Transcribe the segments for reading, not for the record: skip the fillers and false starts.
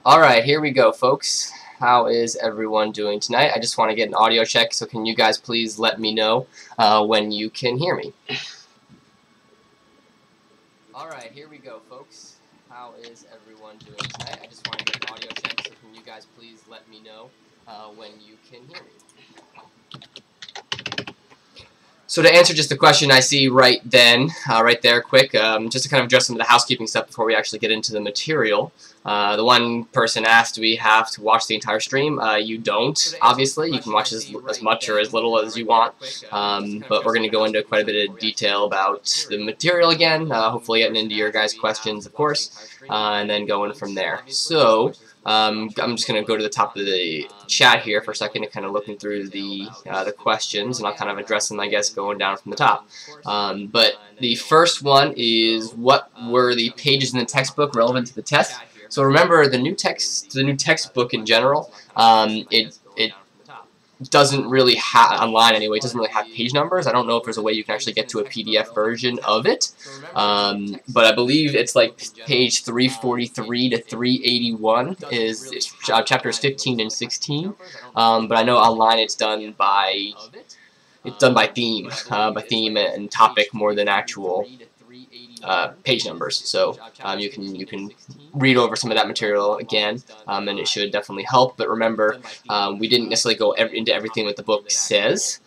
Alright, here we go, folks. How is everyone doing tonight? I just want to get an audio check, so can you guys please let me know when you can hear me? Alright, here we go, folks. How is everyone doing tonight? I just want to get an audio check, so can you guys please let me know when you can hear me? So to answer just the question I see right there, quick, just to kind of address some of the housekeeping stuff before we actually get into the material. The one person asked, do we have to watch the entire stream? You don't, obviously. You can watch as much or as little as you want, but we're going to go into quite a bit of detail about the material again, hopefully getting into your guys' questions, of course, and then going from there. So, I'm just going to go to the top of the chat here for a second and kind of looking through the questions, and I'll kind of address them, I guess, going down from the top. But the first one is, what were the pages in the textbook relevant to the test? So remember, the new textbook in general, it doesn't really have, online anyway, it doesn't really have page numbers. I don't know if there's a way you can actually get to a PDF version of it, but I believe it's like page 343 to 381 is chapters 15 and 16, but I know online it's done by theme and topic more than actual page numbers. So you can read over some of that material again, and it should definitely help. But remember, we didn't necessarily go into everything that the book says,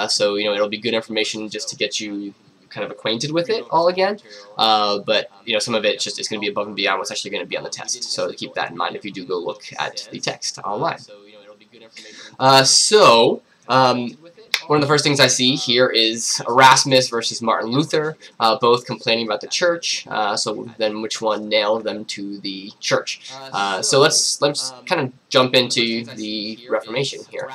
so it'll be good information just to get you kind of acquainted with it all again. But some of it it's going to be above and beyond what's actually going to be on the test. So keep that in mind if you do go look at the text online. One of the first things I see here is Erasmus versus Martin Luther, both complaining about the church. So then, which one nailed them to the church? So let's kind of jump into the Reformation here.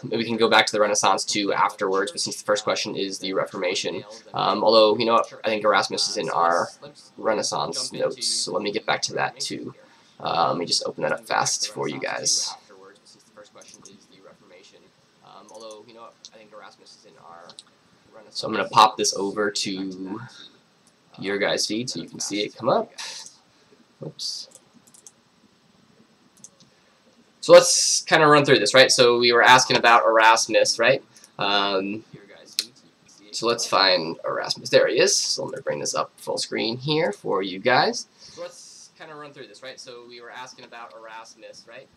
We can go back to the Renaissance too afterwards, but since the first question is the Reformation, although I think Erasmus is in our Renaissance notes, so let me get back to that too. Let me just open that up fast for you guys. So I'm going to pop this over to your guys' feed so you can see it come up. Oops. So let's kind of run through this, right? So we were asking about Erasmus, right? So let's find Erasmus. There he is. So I'm going to bring this up full screen here for you guys. So let's kind of run through this, right? So we were asking about Erasmus, right?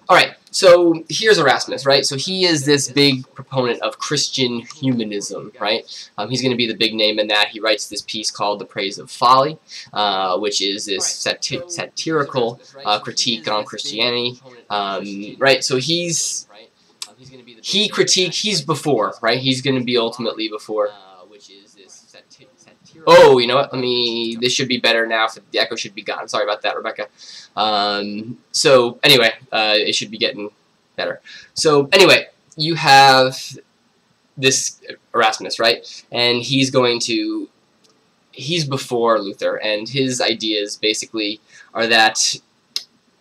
Alright, so here's Erasmus, right? So he is this big proponent of Christian humanism, right? He's going to be the big name in that. He writes this piece called The Praise of Folly, which is this satirical critique on Christianity, right? So he's before, right? He's going to be ultimately before. Oh, you know what? This should be better now. The echo should be gone. Sorry about that, Rebecca. So anyway, it should be getting better. So anyway, you have this Erasmus, right? And he's before Luther, and his ideas basically are that,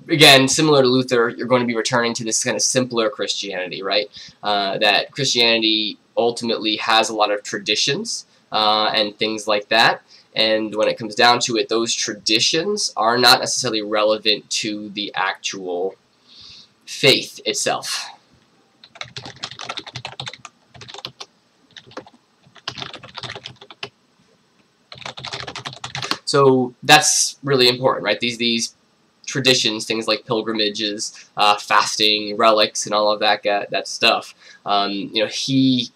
again, similar to Luther, you're going to be returning to this kind of simpler Christianity, right? That Christianity ultimately has a lot of traditions, and things like that, and when it comes down to it, those traditions are not necessarily relevant to the actual faith itself. So that's really important, right? These traditions, things like pilgrimages, fasting, relics, and all of that stuff. He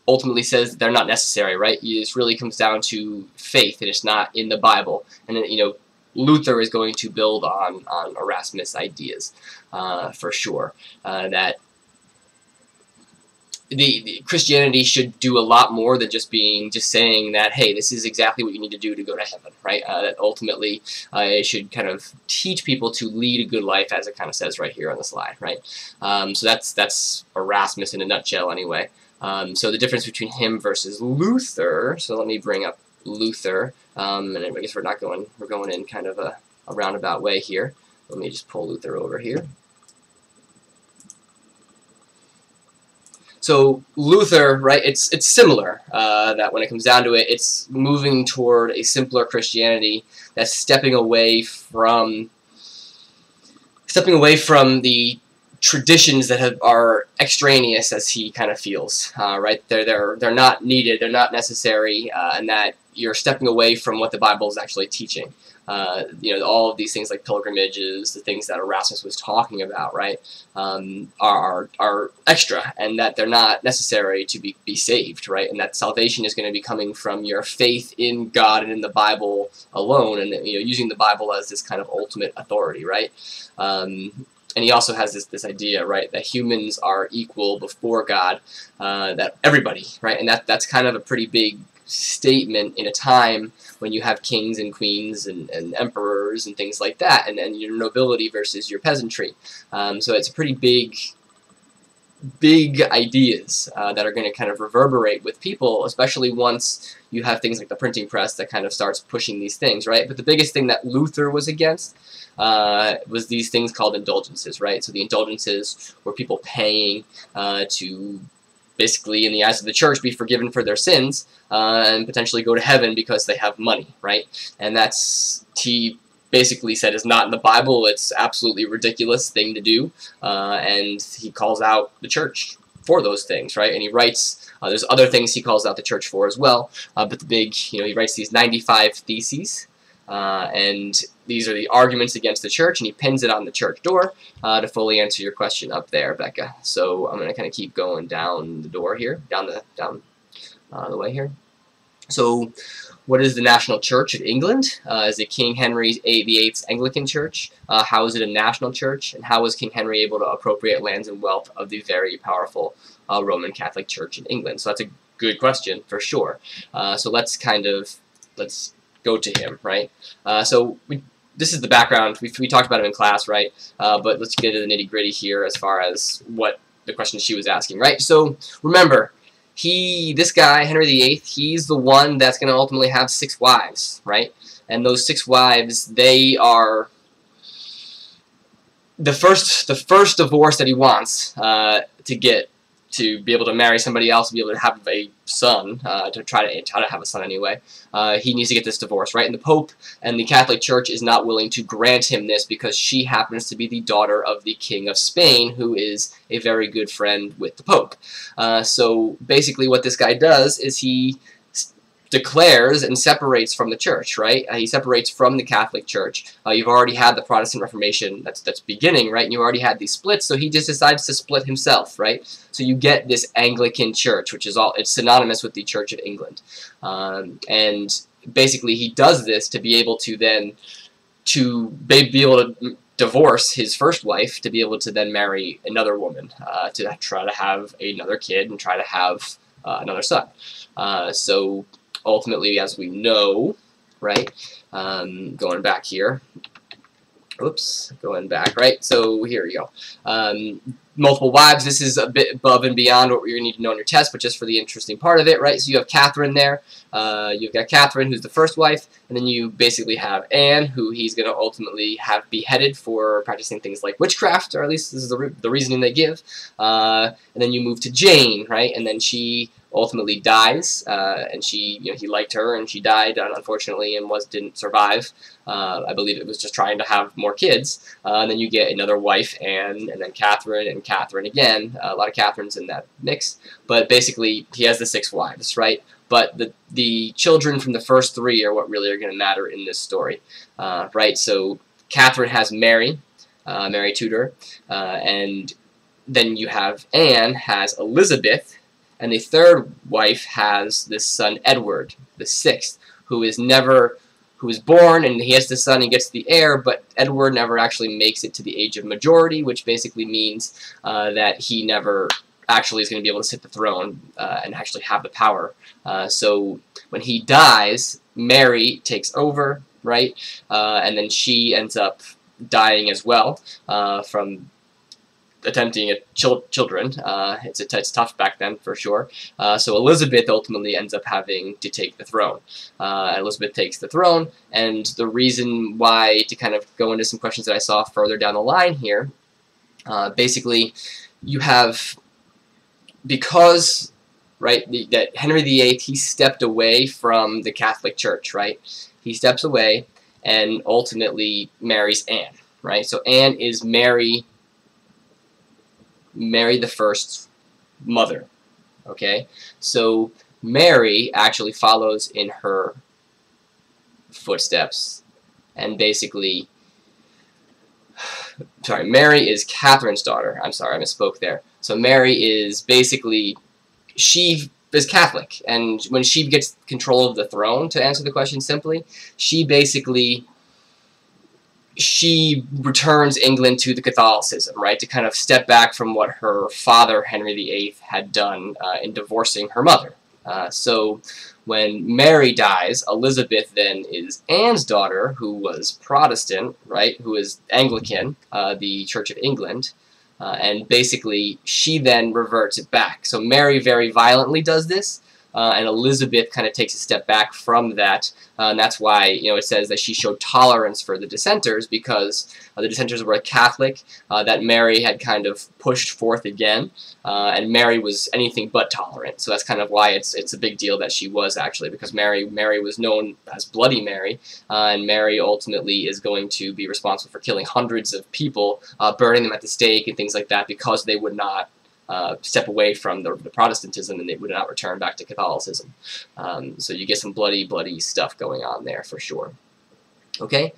ultimately says they're not necessary, right? This really comes down to faith, and it's not in the Bible. And then, Luther is going to build on Erasmus' ideas, for sure. That the Christianity should do a lot more than just saying that, hey, this is exactly what you need to do to go to heaven, right? That ultimately it should kind of teach people to lead a good life, as it kind of says right here on the slide, right? So that's Erasmus in a nutshell, anyway. So the difference between him versus Luther, so let me bring up Luther, and I guess we're going in kind of a roundabout way here. Let me just pull Luther over here. So Luther, right, it's similar, that when it comes down to it, it's moving toward a simpler Christianity that's stepping away from stepping away from the traditions that are extraneous, as he kind of feels, right? They're not needed, they're not necessary, and that you're stepping away from what the Bible is actually teaching. You know, all of these things like pilgrimages, the things that Erasmus was talking about, right, are extra, and that they're not necessary to be saved, right? And that salvation is going to be coming from your faith in God and in the Bible alone, and you know, using the Bible as this kind of ultimate authority, right? And he also has this idea, right, that humans are equal before God, that everybody, right, and that's kind of a pretty big statement in a time when you have kings and queens and emperors and things like that, and your nobility versus your peasantry. So it's a pretty big ideas that are going to kind of reverberate with people, especially once you have things like the printing press that kind of starts pushing these things, right? But the biggest thing that Luther was against was these things called indulgences, right? So the indulgences were people paying to basically, in the eyes of the church, be forgiven for their sins and potentially go to heaven because they have money, right? And that's, he basically said, is not in the Bible. It's absolutely ridiculous thing to do, and he calls out the church for those things, right? And he writes, there's other things he calls out the church for as well, but the big, you know, he writes these 95 theses, and these are the arguments against the church, and he pins it on the church door to fully answer your question up there, Becca. So I'm going to kind of keep going down the door here, down the way here. So, what is the national church of England? Is it King Henry VIII's Anglican Church? How is it a national church? And how was King Henry able to appropriate lands and wealth of the very powerful Roman Catholic Church in England? So that's a good question for sure. So let's go to him, right? This is the background. We talked about him in class, right? But let's get into the nitty-gritty here as far as what the question she was asking, right? So remember, this guy, Henry VIII, he's the one that's going to ultimately have 6 wives, right? And those 6 wives, they are the first divorce that he wants to be able to marry somebody else, to be able to have a son, to try to have a son anyway. He needs to get this divorce, right? And the Pope and the Catholic Church is not willing to grant him this because she happens to be the daughter of the King of Spain, who is a very good friend with the Pope. So basically what this guy does is he declares and separates from the church, right? He separates from the Catholic Church. You've already had the Protestant Reformation that's beginning, right? And you already had these splits, so he just decides to split himself, right? So you get this Anglican Church, which is it's synonymous with the Church of England. And basically he does this to be able to then be able to divorce his first wife, to be able to then marry another woman, to try to have another kid and try to have another son. So ultimately, as we know, right, going back here, oops, going back, right, so here you go, multiple wives. This is a bit above and beyond what you're going to need to know on your test, but just for the interesting part of it, right, so you have Catherine there, you've got Catherine, who's the first wife, and then you basically have Anne, who he's going to ultimately have beheaded for practicing things like witchcraft, or at least this is the reasoning they give, and then you move to Jane, right, and then she ultimately dies, and he liked her, and she died, unfortunately, and didn't survive. I believe it was just trying to have more kids. And then you get another wife, Anne, and then Catherine, and Catherine again. A lot of Catherines in that mix. But basically, he has the 6 wives, right? But the children from the first 3 are what really are going to matter in this story, right? So Catherine has Mary Tudor, and then you have Anne has Elizabeth, and the 3rd wife has this son Edward, the 6th, who is born, and he has the son and gets the heir, but Edward never actually makes it to the age of majority, which basically means that he never actually is going to be able to sit the throne and actually have the power. So when he dies, Mary takes over, right? And then she ends up dying as well from attempting children. It's tough back then for sure. So Elizabeth ultimately ends up having to take the throne. Elizabeth takes the throne, and the reason why, to kind of go into some questions that I saw further down the line here, basically you have, because, right, that Henry VIII, he stepped away from the Catholic Church, right? He steps away and ultimately marries Anne, right? So Anne is Mary the First's mother, okay? So Mary actually follows in her footsteps, and basically, sorry, Mary is Catherine's daughter. I'm sorry, I misspoke there. So Mary is basically, she is Catholic, and when she gets control of the throne, to answer the question simply, she basically, she returns England to the Catholicism, right, to kind of step back from what her father, Henry VIII, had done in divorcing her mother. So when Mary dies, Elizabeth then is Anne's daughter, who was Protestant, right, who is Anglican, the Church of England, and basically she then reverts it back. So Mary very violently does this, and Elizabeth kind of takes a step back from that, and that's why, you know, it says that she showed tolerance for the dissenters, because the dissenters were a Catholic that Mary had kind of pushed forth again, and Mary was anything but tolerant. So that's kind of why it's a big deal that she was, actually, because Mary was known as Bloody Mary, and Mary ultimately is going to be responsible for killing hundreds of people, burning them at the stake and things like that, because they would not step away from the Protestantism, and they would not return back to Catholicism. So you get some bloody stuff going on there for sure. Okay,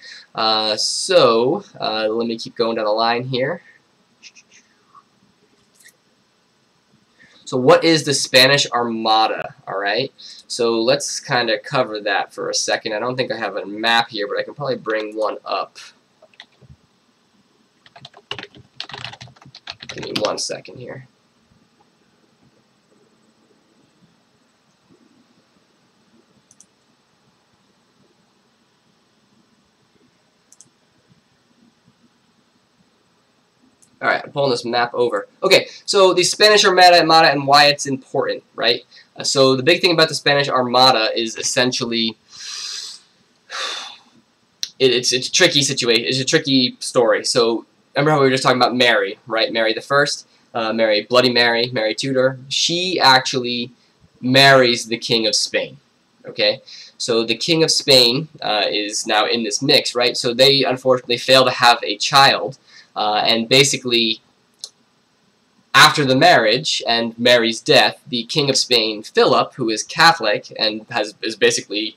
so let me keep going down the line here. So what is the Spanish Armada? Alright, so let's kind of cover that for a second. I don't think I have a map here, but I can probably bring one up. Give me 1 second here. Alright, I'm pulling this map over. Okay, so the Spanish Armada and why it's important, right? So the big thing about the Spanish Armada is essentially, it's a tricky situation. It's a tricky story. So remember how we were just talking about Mary, right? Mary the First, Bloody Mary, Mary Tudor. She actually marries the King of Spain. Okay, so the King of Spain is now in this mix, right? So they unfortunately fail to have a child. And basically, after the marriage and Mary's death, the King of Spain, Philip, who is Catholic and is basically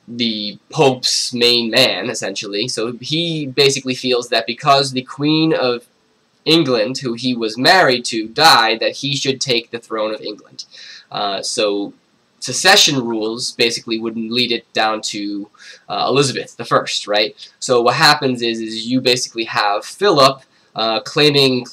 the Pope's main man, essentially, so he basically feels that because the Queen of England, who he was married to, died, that he should take the throne of England. So secession rules basically would lead it down to Elizabeth I, right? So what happens is you basically have Philip claiming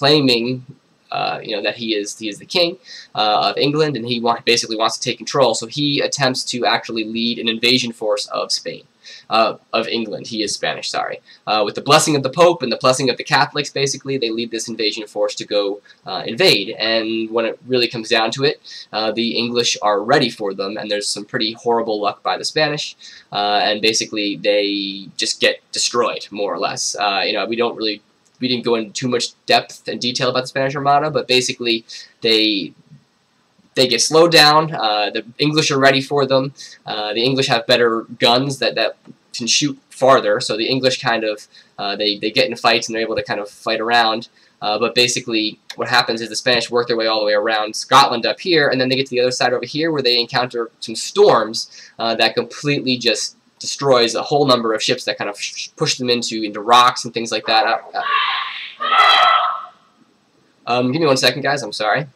you know, that he is the king of England, and he basically wants to take control. So he attempts to actually lead an invasion force of Spain. Of England. He is Spanish, sorry. With the blessing of the Pope and the blessing of the Catholics, basically, they lead this invasion force to go invade. And when it really comes down to it, the English are ready for them, and there's some pretty horrible luck by the Spanish, and basically they just get destroyed, more or less. You know, we didn't go into too much depth and detail about the Spanish Armada, but basically they get slowed down. The English are ready for them. The English have better guns that can shoot farther, so the English kind of, they get in fights and they're able to kind of fight around. But basically what happens is the Spanish work their way all the way around Scotland up here, and then they get to the other side over here where they encounter some storms that completely just destroys a whole number of ships that kind of push them into rocks and things like that. Give me 1 second, guys. I'm sorry.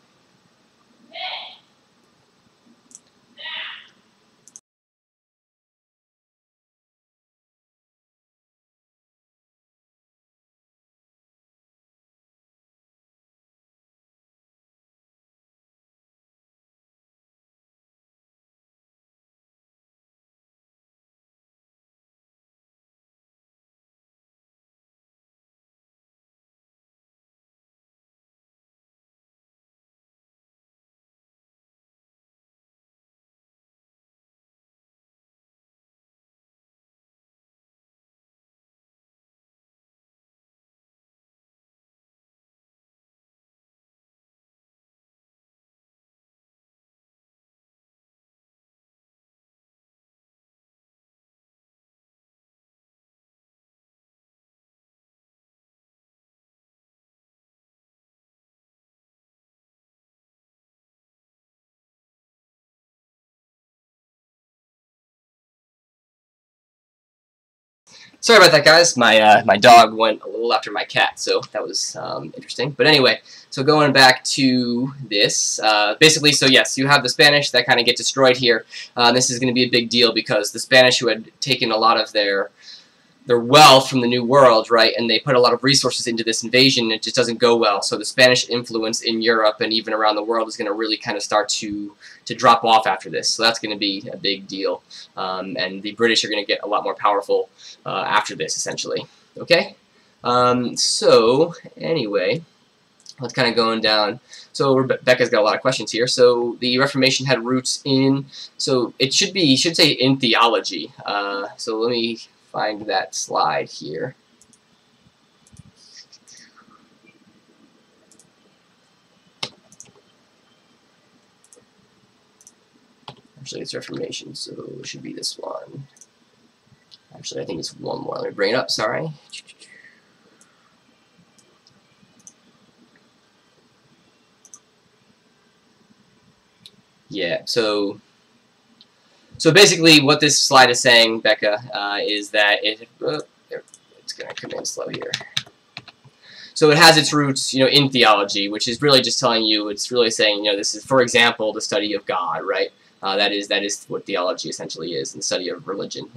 Sorry about that, guys. My dog went a little after my cat, so that was interesting. But anyway, so going back to this, basically, so yes, you have the Spanish that kind of get destroyed here. This is going to be a big deal because the Spanish, who had taken a lot of their wealth from the New World, right, and they put a lot of resources into this invasion, and it just doesn't go well. So the Spanish influence in Europe and even around the world is going to really kind of start to drop off after this. So that's going to be a big deal, and the British are going to get a lot more powerful after this, essentially. Okay, so anyway, let's kind of going down. So Rebecca's got a lot of questions here. So the Reformation had roots in, so it should say in theology. So let me find that slide here. Actually, it's Reformation, so it should be this one. Actually, I think it's one more. Let me bring it up, sorry. Yeah, so basically what this slide is saying, Becca, is that it's going to come in slow here. So it has its roots, in theology, which is really just telling you, it's really saying, this is, for example, the study of God, right? That is what theology essentially is, the study of religion.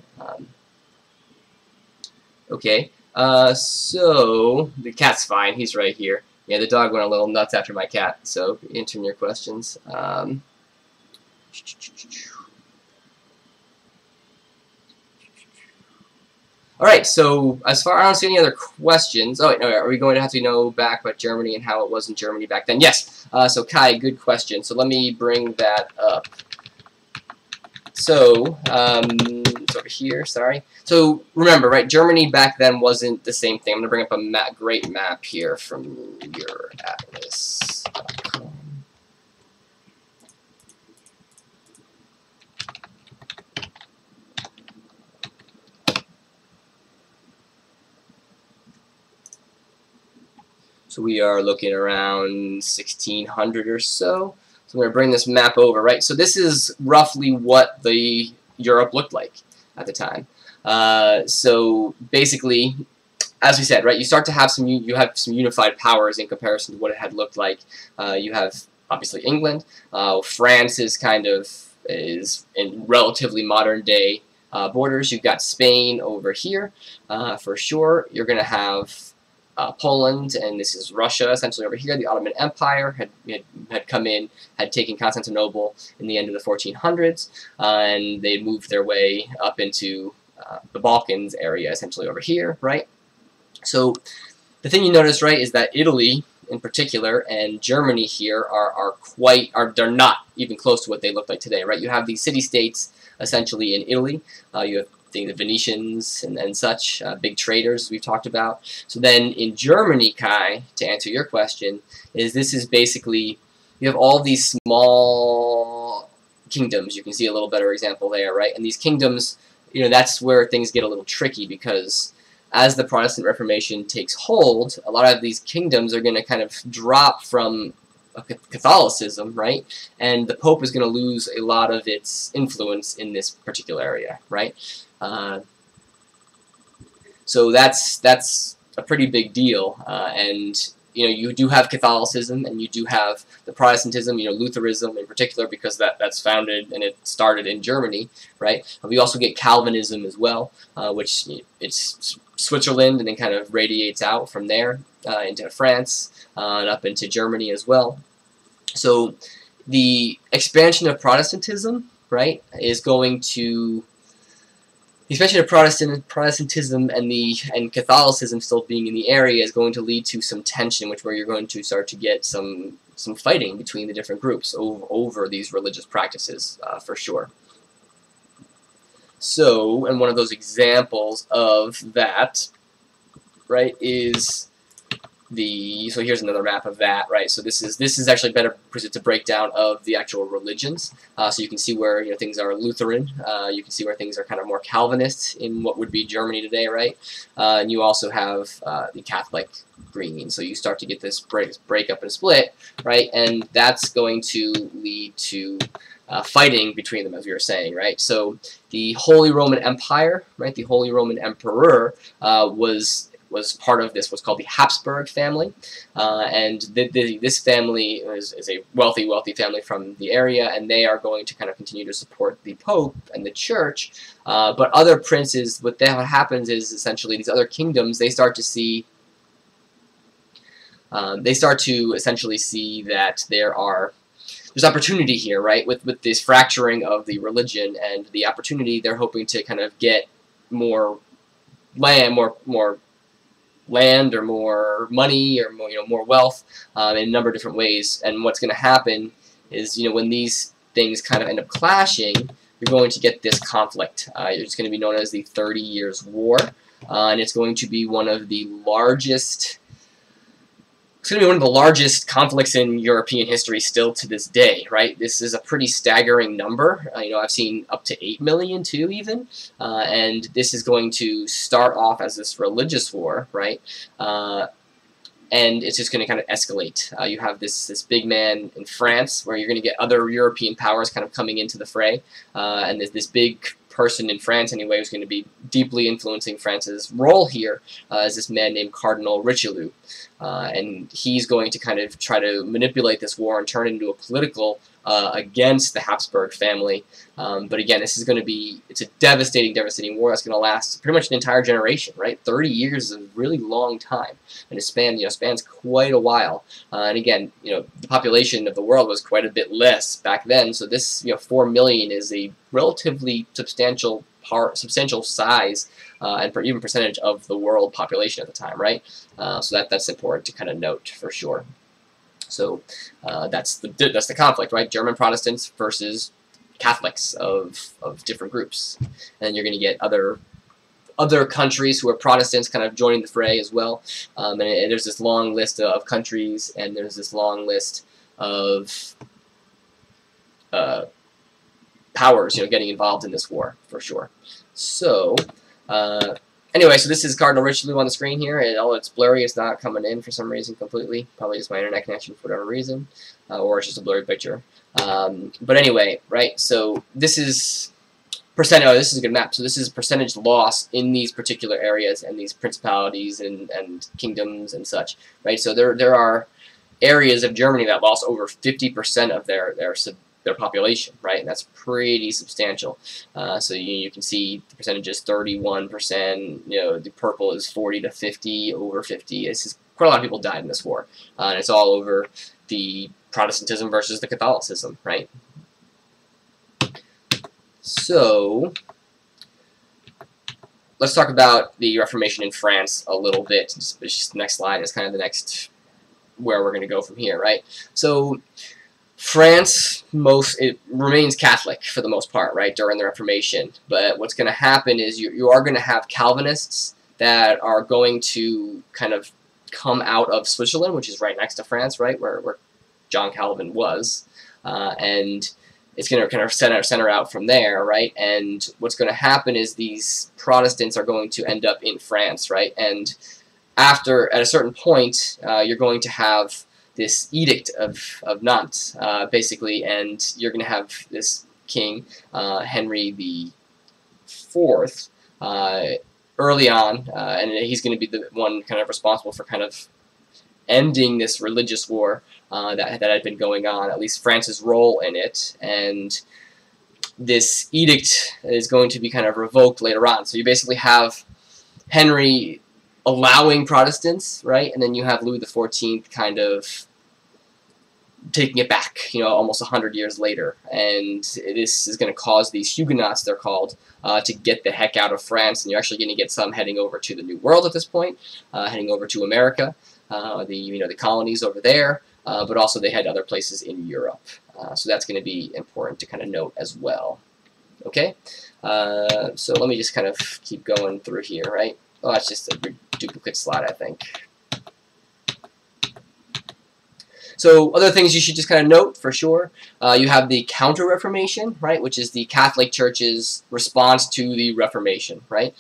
Okay, so the cat's fine, he's right here. Yeah, the dog went a little nuts after my cat, so enter in your questions. Alright, so as far, I don't see any other questions. Oh, wait, no, are we going to have to know back about Germany and how it was in Germany back then? Yes. So Kai, good question. So let me bring that up. So, it's over here, sorry. So remember, right, Germany back then wasn't the same thing. I'm going to bring up a great map here from your atlas.com. So we are looking around 1600 or so. So I'm going to bring this map over, right? So this is roughly what the Europe looked like at the time. So basically, as we said, right, you start to have some unified powers in comparison to what it had looked like. You have obviously England. France is in relatively modern day borders. You've got Spain over here for sure. You're going to have Poland, and this is Russia, essentially over here. The Ottoman Empire had come in, had taken Constantinople in the end of the 1400s, and they moved their way up into the Balkans area, essentially over here, right? So the thing you notice, right, is that Italy in particular and Germany here they're not even close to what they look like today, right? You have these city-states essentially in Italy. You have the Venetians and such, big traders we've talked about. So then in Germany, Kai, to answer your question, this is basically, you have all these small kingdoms. You can see a little better example there, right? And these kingdoms, that's where things get a little tricky, because as the Protestant Reformation takes hold, a lot of these kingdoms are going to kind of drop from Catholicism, right? And the Pope is going to lose a lot of its influence in this particular area, right? So that's a pretty big deal, and you do have Catholicism and you do have the Protestantism, Lutheranism in particular, because that's founded and it started in Germany, right? We also get Calvinism as well, which it's Switzerland, and then kind of radiates out from there into France and up into Germany as well. So the expansion of Protestantism, right, is going to, especially Protestantism and Catholicism still being in the area, is going to lead to some tension, where you're going to start to get some fighting between the different groups over these religious practices, for sure. So, and one of those examples of that, right, is so here's another map of that, right? So this is actually better presented to breakdown of the actual religions. So you can see where things are Lutheran. You can see where things are kind of more Calvinist in what would be Germany today, right? And you also have the Catholic green. So you start to get this break up and split, right? And that's going to lead to fighting between them, as we were saying, right? So the Holy Roman Empire, right, the Holy Roman Emperor was part of this, what's called the Habsburg family, and this family is a wealthy family from the area, and they are going to kind of continue to support the Pope and the Church, but other princes, what happens is essentially these other kingdoms, they start to essentially see that there's opportunity here, right, with this fracturing of the religion and the opportunity. They're hoping to kind of get more land, more land, or more money, or more wealth, in a number of different ways. And what's going to happen is, when these things kind of end up clashing, you're going to get this conflict. It's going to be known as the 30 Years' War, and it's going to be one of the largest. It's going to be one of the largest conflicts in European history still to this day, right? This is a pretty staggering number. I've seen up to 8 million too, even. And this is going to start off as this religious war, right? And it's just going to kind of escalate. You have this big man in France, where you're going to get other European powers kind of coming into the fray, and this big person in France anyway who's going to be deeply influencing France's role here is this man named Cardinal Richelieu. And he's going to kind of try to manipulate this war and turn it into a political against the Habsburg family. But again, this is going to be, it's a devastating war that's going to last pretty much an entire generation, right? 30 years is a really long time, and it spans quite a while. And again, the population of the world was quite a bit less back then, so this 4 million is a relatively substantial size and even percentage of the world population at the time, right? So that's important to kind of note for sure. So that's the conflict, right? German Protestants versus Catholics of different groups, and you're going to get other countries who are Protestants kind of joining the fray as well. And there's this long list of countries, and there's this long list of powers, getting involved in this war for sure. So anyway, so this is Cardinal Richelieu on the screen here, and it's blurry. It's not coming in for some reason completely. Probably just my internet connection for whatever reason, or it's just a blurry picture. But anyway, right, so this is this is a good map. So this is percentage loss in these particular areas and these principalities and kingdoms and such, right? So there are areas of Germany that lost over 50% of their population, right? And that's pretty substantial. So you can see the percentages: 31%. The purple is 40 to 50, over 50. It's just quite a lot of people died in this war, and it's all over the Protestantism versus the Catholicism, right? So let's talk about the Reformation in France a little bit. Just the next slide is kind of the next where we're going to go from here, right? So France, it remains Catholic for the most part, right, during the Reformation. But what's going to happen is you are going to have Calvinists that are going to kind of come out of Switzerland, which is right next to France, right, where John Calvin was, and it's going to kind of center out from there, right? And what's going to happen is these Protestants are going to end up in France, right? And at a certain point, you're going to have this Edict of Nantes, basically, and you're going to have this king, Henry IV, early on, and he's going to be the one kind of responsible for kind of ending this religious war that had been going on, at least France's role in it, and this edict is going to be kind of revoked later on. So you basically have Henry allowing Protestants, right, and then you have Louis XIV kind of taking it back, almost 100 years later, and this is going to cause these Huguenots, they're called, to get the heck out of France, and you're actually going to get some heading over to the New World at this point, heading over to America, the colonies over there, but also they had other places in Europe. So that's going to be important to kind of note as well. Okay, so let me just kind of keep going through here, right? Oh, that's just a duplicate slide, I think. So other things you should just kind of note for sure. You have the Counter-Reformation, right, which is the Catholic Church's response to the Reformation, right?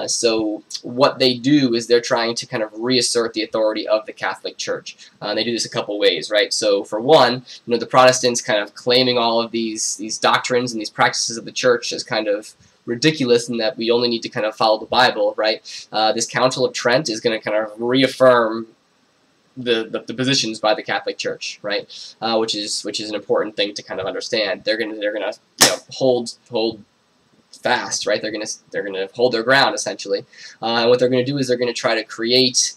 So what they do is they're trying to kind of reassert the authority of the Catholic Church. They do this a couple ways, right? So for one, the Protestants kind of claiming all of these doctrines and these practices of the Church as kind of ridiculous, and that we only need to kind of follow the Bible, right? This Council of Trent is going to kind of reaffirm the positions by the Catholic Church, right? Which is an important thing to kind of understand. They're gonna hold fast, right? They're gonna hold their ground essentially. And what they're gonna do is they're gonna try to create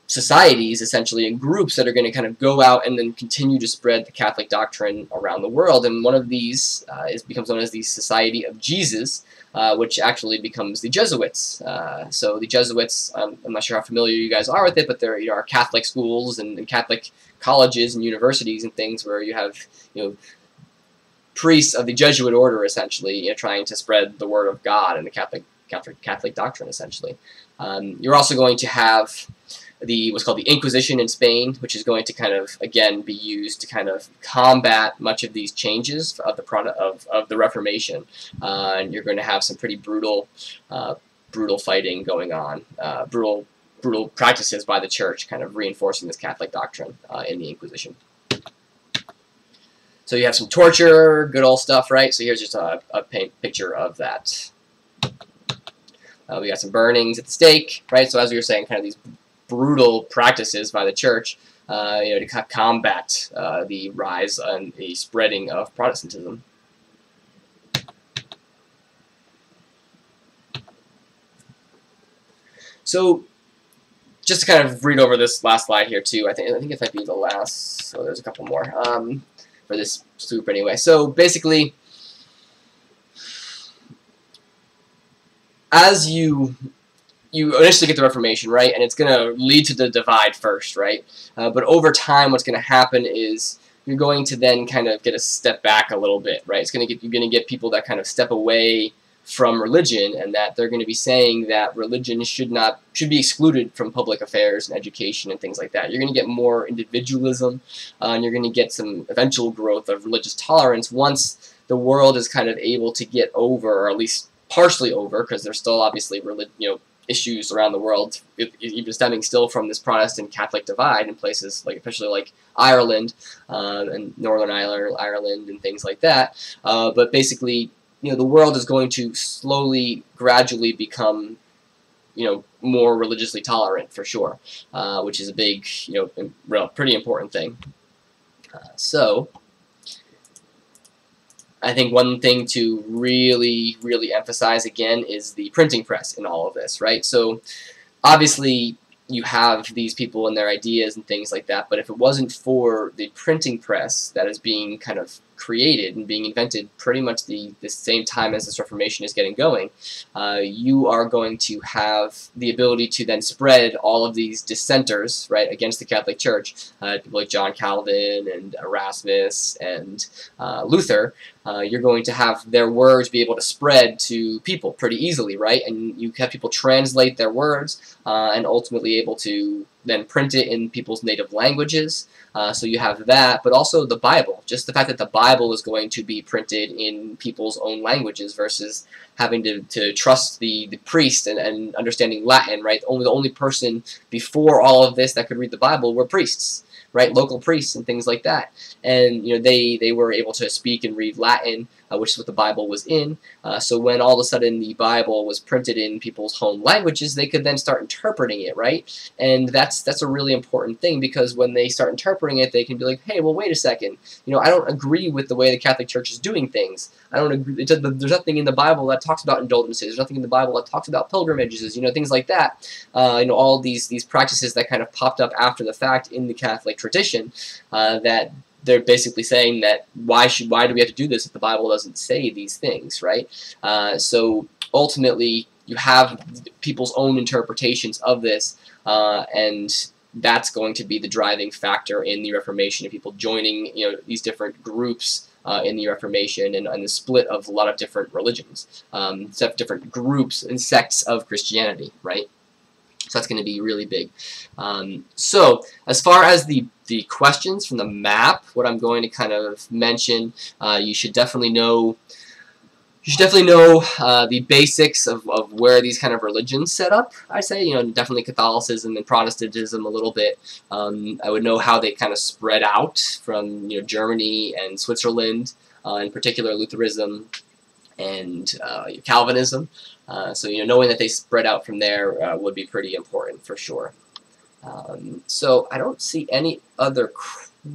societies essentially and groups that are going to kind of go out and then continue to spread the Catholic doctrine around the world. And one of these becomes known as the Society of Jesus, which actually becomes the Jesuits. So the Jesuits, I'm not sure how familiar you guys are with it, but there are Catholic schools and Catholic colleges and universities and things where you have priests of the Jesuit order essentially trying to spread the word of God and the Catholic doctrine essentially. You're also going to have what's called the Inquisition in Spain, which is going to kind of again be used to kind of combat much of these changes of the Reformation, and you're going to have some pretty brutal fighting going on, brutal practices by the Church, kind of reinforcing this Catholic doctrine in the Inquisition. So you have some torture, good old stuff, right? So here's just a picture of that. We got some burnings at the stake, right? So as we were saying, kind of these brutal practices by the Church, to combat the rise and the spreading of Protestantism. So, just to kind of read over this last slide here too. I think it might be the last. So there's a couple more for this group anyway. So basically, as you initially get the Reformation, right, and it's going to lead to the divide first, right? But over time, what's going to happen is you're going to then kind of get a step back a little bit, right? You're going to get people that kind of step away from religion, and that they're going to be saying that religion should be excluded from public affairs and education and things like that. You're going to get more individualism, and you're going to get some eventual growth of religious tolerance once the world is kind of able to get over, or at least partially over, because there's still obviously issues around the world, even stemming still from this Protestant-Catholic divide in places like, especially like Ireland and Northern Ireland and things like that. But basically, the world is going to slowly, gradually become, more religiously tolerant for sure, which is a big, pretty important thing. So I think one thing to really, really emphasize again is the printing press in all of this, right? So obviously you have these people and their ideas and things like that, but if it wasn't for the printing press that is being kind of created and being invented pretty much the same time as this Reformation is getting going, you are going to have the ability to then spread all of these dissenters, right, against the Catholic Church, people like John Calvin and Erasmus and Luther. You're going to have their words be able to spread to people pretty easily, right? And you have people translate their words and ultimately able to then print it in people's native languages. So you have that, but also the Bible. Just the fact that the Bible is going to be printed in people's own languages versus having to trust the priest and understanding Latin, right? The only person before all of this that could read the Bible were priests, right? Local priests and things like that. And they were able to speak and read Latin, which is what the Bible was in. So when all of a sudden the Bible was printed in people's home languages, they could then start interpreting it, right? And that's a really important thing, because when they start interpreting it, they can be like, hey, well, wait a second. I don't agree with the way the Catholic Church is doing things. I don't agree. There's nothing in the Bible that talks about indulgences. There's nothing in the Bible that talks about pilgrimages, things like that. All these practices that kind of popped up after the fact in the Catholic tradition, that they're basically saying that why do we have to do this if the Bible doesn't say these things, right? So ultimately, you have people's own interpretations of this, and that's going to be the driving factor in the Reformation, of people joining these different groups in the Reformation, and the split of a lot of different religions, different groups and sects of Christianity, right? So that's going to be really big. So as far as the the questions from the map, what I'm going to kind of mention, you should definitely know. You should definitely know the basics of where these kind of religions set up, I say. You know, definitely Catholicism and Protestantism a little bit. I would know how they kind of spread out from, you know, Germany and Switzerland, in particular Lutheranism and Calvinism. So, you know, knowing that they spread out from there would be pretty important for sure. So I don't see any other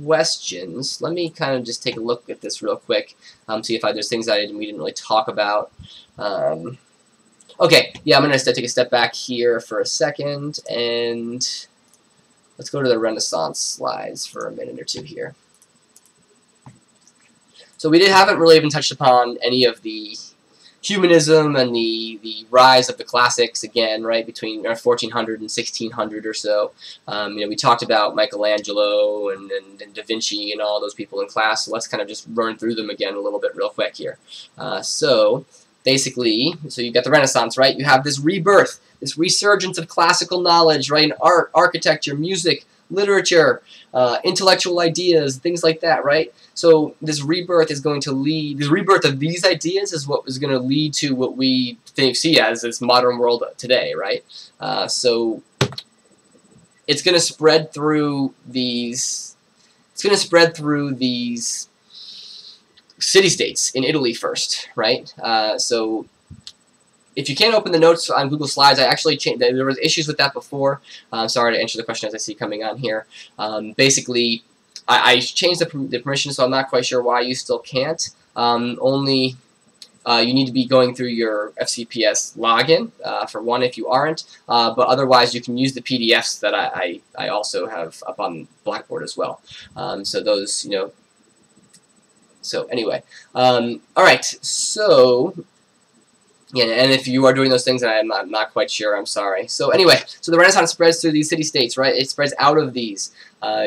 questions. Let me kind of just take a look at this real quick, see if there's things that we didn't really talk about. Okay, yeah, I'm going to take a step back here for a second, and let's go to the Renaissance slides for a minute or two here. So we haven't really even touched upon any of the humanism and the rise of the classics again, right, between 1400 and 1600 or so. You know, we talked about Michelangelo and Da Vinci and all those people in class, so let's kind of just run through them again a little bit real quick here. So basically, so you got the Renaissance, right? You have this rebirth, this resurgence of classical knowledge, right, in art, architecture, music, literature, intellectual ideas, things like that, right? So this rebirth is going to lead, this rebirth of these ideas is what is going to lead to what we see as this modern world today, right? So it's going to spread through these, city-states in Italy first, right? So if you can't open the notes on Google Slides, I actually changed. There was issues with that before. Sorry to answer the question as I see coming on here. Basically, I changed the permission, so I'm not quite sure why you still can't. Only you need to be going through your FCPS login, for one, if you aren't. But otherwise, you can use the PDFs that I also have up on Blackboard as well. So those, you know. So anyway, all right. So. Yeah, and if you are doing those things, I'm not quite sure, I'm sorry. So anyway, so the Renaissance spreads through these city-states, right? It spreads out of these.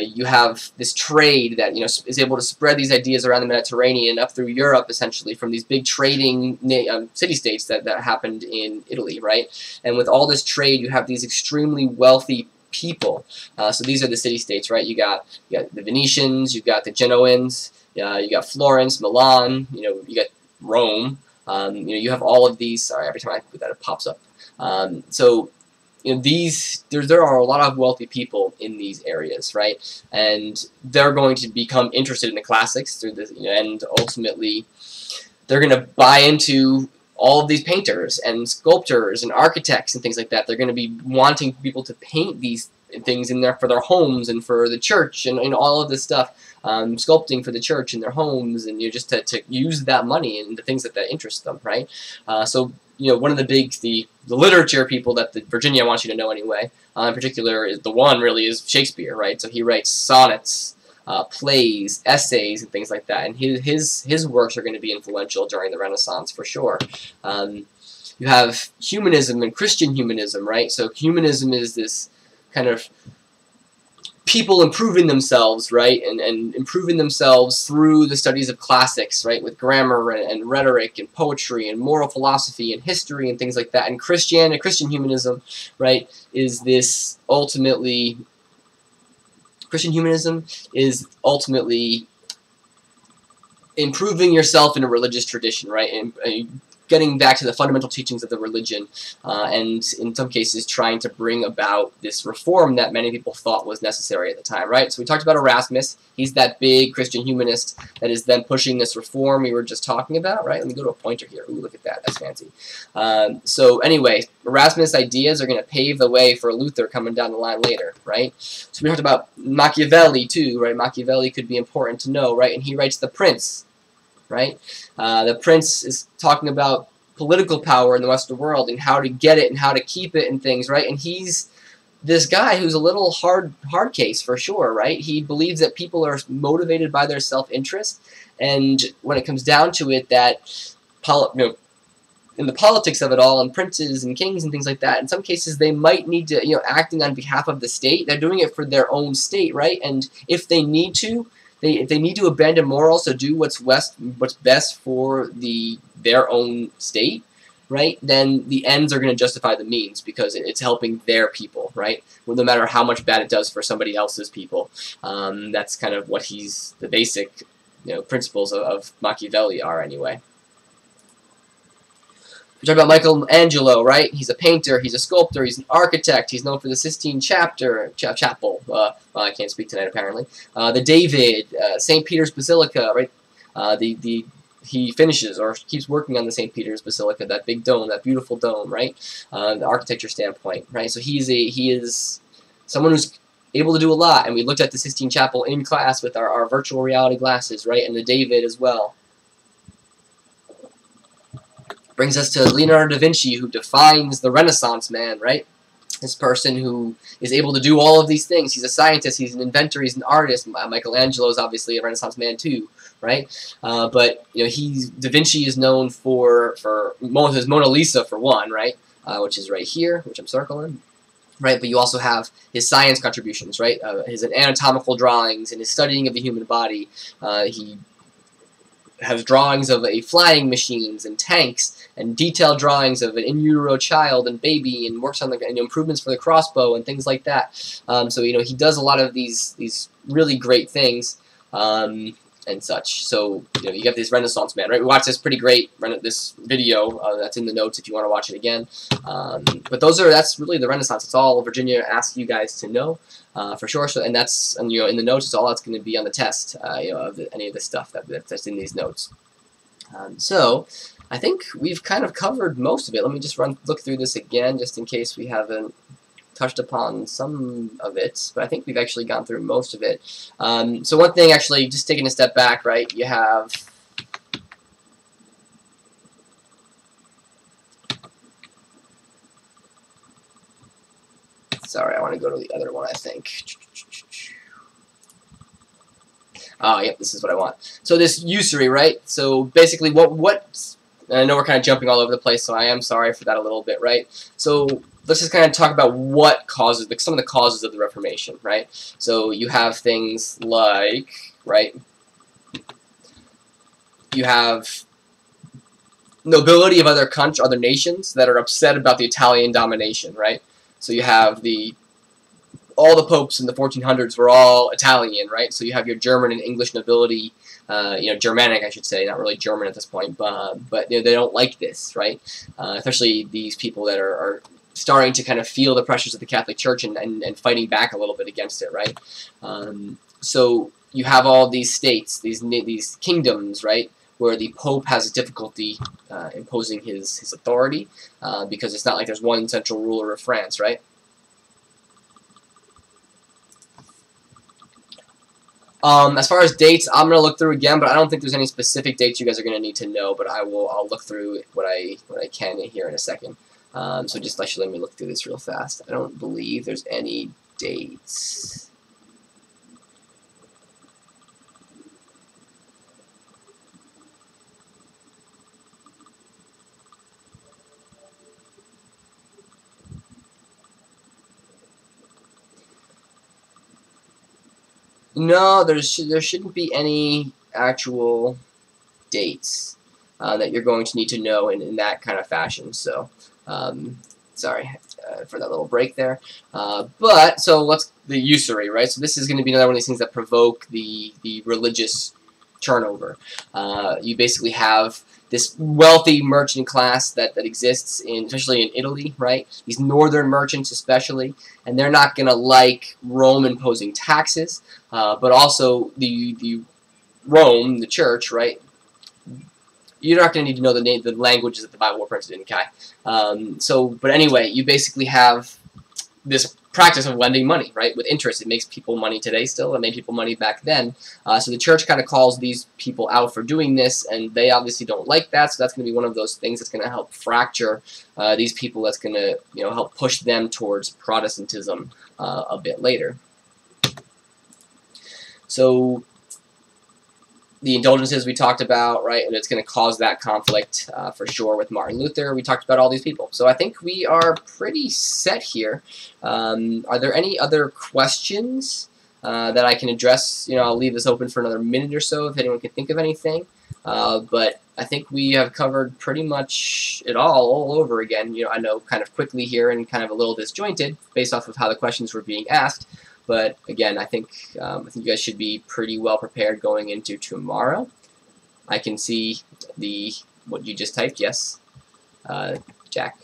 You have this trade that, you know, is able to spread these ideas around the Mediterranean up through Europe, essentially, from these big trading city-states that happened in Italy, right? And with all this trade, you have these extremely wealthy people. So these are the city-states, right? You got the Venetians, you've got the Genoans, you got Florence, Milan, you know, you got Rome. You know, you have all of these. Sorry, every time I put that, it pops up. So, you know, there are a lot of wealthy people in these areas, right? And they're going to become interested in the classics through this, you know, and ultimately, they're going to buy into all of these painters and sculptors and architects and things like that. They're going to be wanting people to paint these things in there for their homes and for the church and all of this stuff. Sculpting for the church in their homes, and, you know, just to use that money and the things that interest them, right? So, you know, one of the literature people that Virginia wants you to know anyway, in particular, is the one really is Shakespeare, right? So he writes sonnets, plays, essays, and things like that, and his works are going to be influential during the Renaissance for sure. You have humanism and Christian humanism, right? So humanism is this kind of people improving themselves, right, and improving themselves through the studies of classics, right, with grammar and rhetoric and poetry and moral philosophy and history and things like that. And Christian humanism, right, is this ultimately, Christian humanism is ultimately improving yourself in a religious tradition, right, and getting back to the fundamental teachings of the religion, and in some cases trying to bring about this reform that many people thought was necessary at the time, right? So we talked about Erasmus. He's that big Christian humanist that is then pushing this reform we were just talking about, right? Let me go to a pointer here. Ooh, look at that. That's fancy. So anyway, Erasmus' ideas are going to pave the way for Luther coming down the line later, right? So we talked about Machiavelli too, right? Machiavelli could be important to know, right? And he writes The Prince, right? The Prince is talking about political power in the Western world and how to get it and how to keep it and things, right? And he's this guy who's a little hard case for sure, right? He believes that people are motivated by their self-interest, and when it comes down to it, that in the politics of it all, and princes and kings and things like that, in some cases they might need to, you know, acting on behalf of the state, they're doing it for their own state, right? And if they need to, if they need to abandon morals to do what's best for their own state, right, then the ends are going to justify the means because it's helping their people, right? Well, no matter how much bad it does for somebody else's people. That's kind of what the basic, principles of Machiavelli are anyway. We talk about Michelangelo, right? He's a painter, he's a sculptor, he's an architect, he's known for the Sistine Chapel. Well, I can't speak tonight apparently. The David, St. Peter's Basilica, right? He finishes or keeps working on the St. Peter's Basilica, that big dome, that beautiful dome, right? The architecture standpoint, right? So he is someone who's able to do a lot, and we looked at the Sistine Chapel in class with our virtual reality glasses, right? And the David as well. Brings us to Leonardo da Vinci, who defines the Renaissance man, right? This person who is able to do all of these things. He's a scientist, he's an inventor, he's an artist. Michelangelo is obviously a Renaissance man too, right? But Da Vinci is known for his Mona Lisa for one, right? Which is right here, which I'm circling. Right, but you also have his science contributions, right? His anatomical drawings and his studying of the human body. He has drawings of flying machines and tanks and detailed drawings of an in utero child and baby, and works on the improvements for the crossbow and things like that. So he does a lot of these really great things and such. So you have this Renaissance man, right? We watched this pretty great this video that's in the notes if you want to watch it again. But that's really the Renaissance. It's all Virginia asked you guys to know for sure. So in the notes, it's all that's going to be on the test. Of any of the stuff that's in these notes. So I think we've kind of covered most of it. Let me just look through this again, just in case we haven't touched upon some of it, but I think we've actually gone through most of it. So one thing, actually, just taking a step back, right, you have sorry, I want to go to the other one, I think. Oh, yep, this is what I want. So this usury, right? So basically what and I know we're kind of jumping all over the place, so I am sorry for that a little bit, right? So let's just kind of talk about what causes, some of the causes of the Reformation, right? So you have things like, right, you have nobility of other nations that are upset about the Italian domination, right? So you have all the popes in the 1400s were all Italian, right? So you have your German and English nobility, Germanic, I should say, not really German at this point, but they don't like this, right? Especially these people that are starting to kind of feel the pressures of the Catholic Church and fighting back a little bit against it, right? So you have all these states, these kingdoms, right, where the Pope has difficulty imposing his authority because it's not like there's one central ruler of France, right? As far as dates, I'm going to look through again, but I don't think there's any specific dates you guys are going to need to know, but I'll look through what I can here in a second. So just actually let me look through this real fast. I don't believe there's any dates. No, there shouldn't be any actual dates that you're going to need to know in that kind of fashion. So, sorry for that little break there. But so the usury, right? So this is going to be another one of these things that provoke the religious turnover. You basically have this wealthy merchant class that exists especially in Italy, right? These northern merchants especially, and they're not going to like Rome imposing taxes, but also the Rome, the church, right? You're not going to need to know the languages that the Bible were printed in, Kai. But anyway, you basically have this practice of lending money, right, with interest. It makes people money today still. It made people money back then. So the church kind of calls these people out for doing this, and they obviously don't like that. So that's going to be one of those things that's going to help fracture these people. That's going to help push them towards Protestantism a bit later. So the indulgences we talked about, right, and it's going to cause that conflict for sure with Martin Luther. We talked about all these people. So I think we are pretty set here. Are there any other questions that I can address? I'll leave this open for another minute or so if anyone can think of anything. but I think we have covered pretty much it all over again. You know, I know kind of quickly here and kind of a little disjointed based off of how the questions were being asked. But again, I think you guys should be pretty well prepared going into tomorrow. I can see what you just typed. Yes, Jack.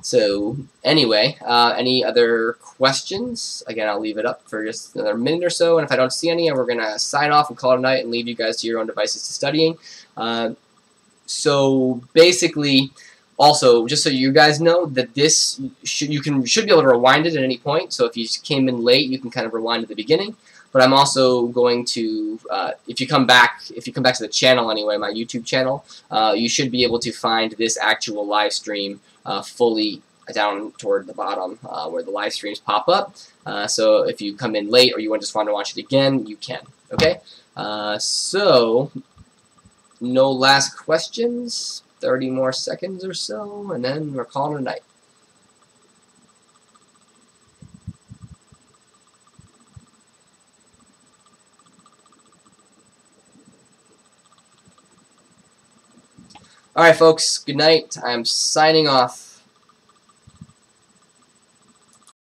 So anyway, any other questions? Again, I'll leave it up for just another minute or so, and if I don't see any, we're going to sign off and call it a night and leave you guys to your own devices to studying. So basically, also, just so you guys know that this should be able to rewind it at any point. So if you came in late, you can kind of rewind at the beginning. But I'm also going to, if you come back to the channel anyway, my YouTube channel, you should be able to find this actual live stream fully down toward the bottom where the live streams pop up. So if you come in late or you just want to watch it again, you can. Okay. So no last questions. 30 more seconds or so, and then we're calling it a night. Alright folks, good night. I'm signing off.